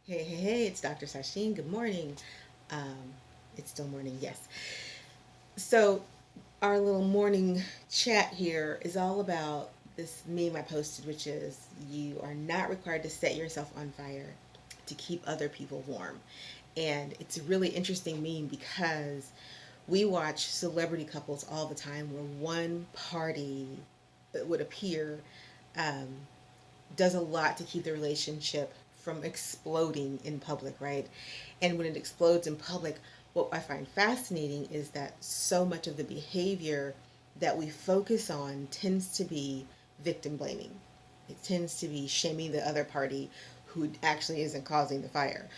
Hey, it's Dr. Sasheen. Good morning. Um, it's still morning, yes. So, our little morning chat here is all about this meme I posted, which is you are not required to set yourself on fire to keep other people warm. And it's a really interesting meme because we watch celebrity couples all the time where one party would appear um, does a lot to keep the relationship from exploding in public, right? And when it explodes in public, what I find fascinating is that so much of the behavior that we focus on tends to be victim blaming. It tends to be shaming the other party who actually isn't causing the fire.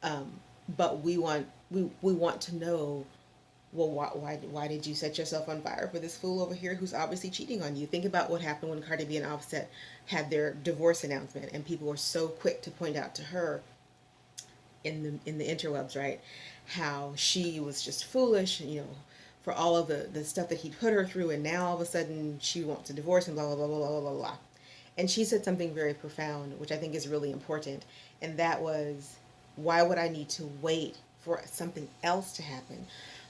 Um, but we want to know, well, why did you set yourself on fire for this fool over here who's obviously cheating on you? Think about what happened when Cardi B and Offset had their divorce announcement, and people were so quick to point out to her in the interwebs, right, how she was just foolish, for all of the stuff that he put her through, and now all of a sudden she wants a divorce and blah blah blah blah blah blah blah. And she said something very profound, which I think is really important, and that was, why would I need to wait for something else to happen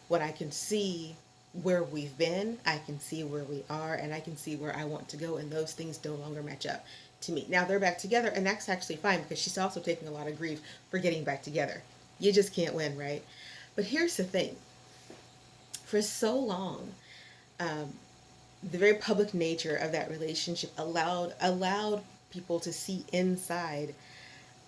when I can see where we've been, I can see where we are, and I can see where I want to go, and those things no longer match up to me. Now they're back together, and that's actually fine because she's also taking a lot of grief for getting back together. You just can't win, right? But here's the thing: for so long, um, the very public nature of that relationship allowed people to see inside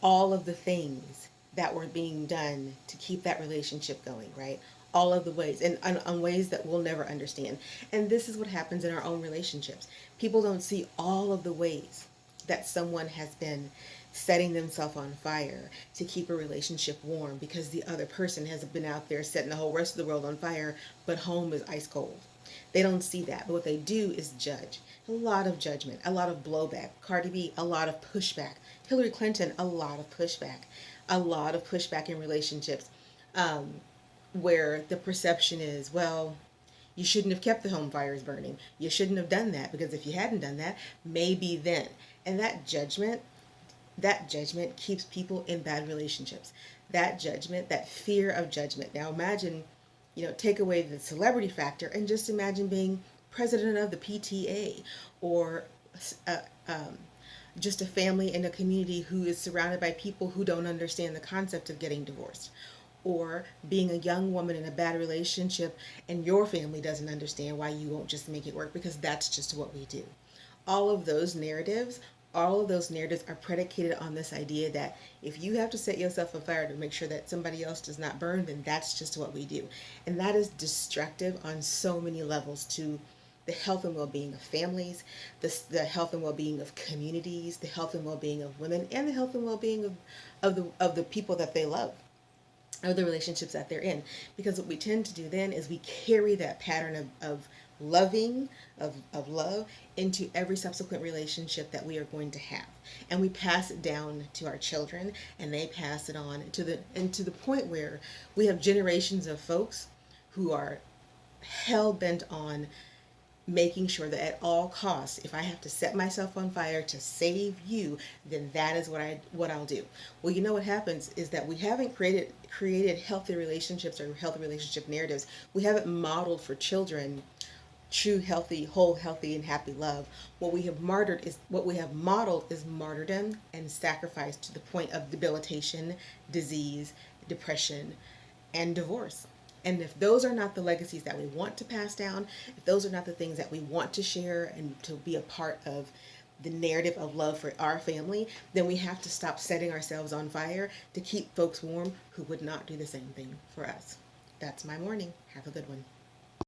all of the things that were being done to keep that relationship going, right? All of the ways, and on ways that we'll never understand. And this is what happens in our own relationships. People don't see all of the ways that someone has been setting themselves on fire to keep a relationship warm because the other person has been out there setting the whole rest of the world on fire, but home is ice cold. They don't see that. But what they do is judge. A lot of judgment, a lot of blowback. Cardi B, a lot of pushback. Hillary Clinton, a lot of pushback. A lot of pushback in relationships, um, where the perception is, well, you shouldn't have kept the home fires burning. You shouldn't have done that because if you hadn't done that, maybe then. And that judgment keeps people in bad relationships. That judgment, that fear of judgment. Now imagine, take away the celebrity factor and just imagine being president of the PTA, or uh, um, just a family in a community who is surrounded by people who don't understand the concept of getting divorced, or being a young woman in a bad relationship and your family doesn't understand why you won't just make it work because that's just what we do. all of those narratives all of those narratives are predicated on this idea that if you have to set yourself on fire to make sure that somebody else does not burn, then that's just what we do. And that is destructive on so many levels to the health and well-being of families, the health and well-being of communities, the health and well-being of women, and the health and well-being of the people that they love, of the relationships that they're in. Because what we tend to do then is we carry that pattern of loving, of love, into every subsequent relationship that we are going to have. And we pass it down to our children, and they pass it on to the point where we have generations of folks who are hell bent on making sure that at all costs, if I have to set myself on fire to save you, then that is what I'll do. Well, you know what happens is that we haven't created healthy relationships or healthy relationship narratives. We haven't modeled for children true healthy, whole, healthy, and happy love. What we have modeled is martyrdom and sacrifice to the point of debilitation, disease, depression, and divorce. And if those are not the legacies that we want to pass down, if those are not the things that we want to share and to be a part of the narrative of love for our family, then we have to stop setting ourselves on fire to keep folks warm who would not do the same thing for us. That's my morning. Have a good one.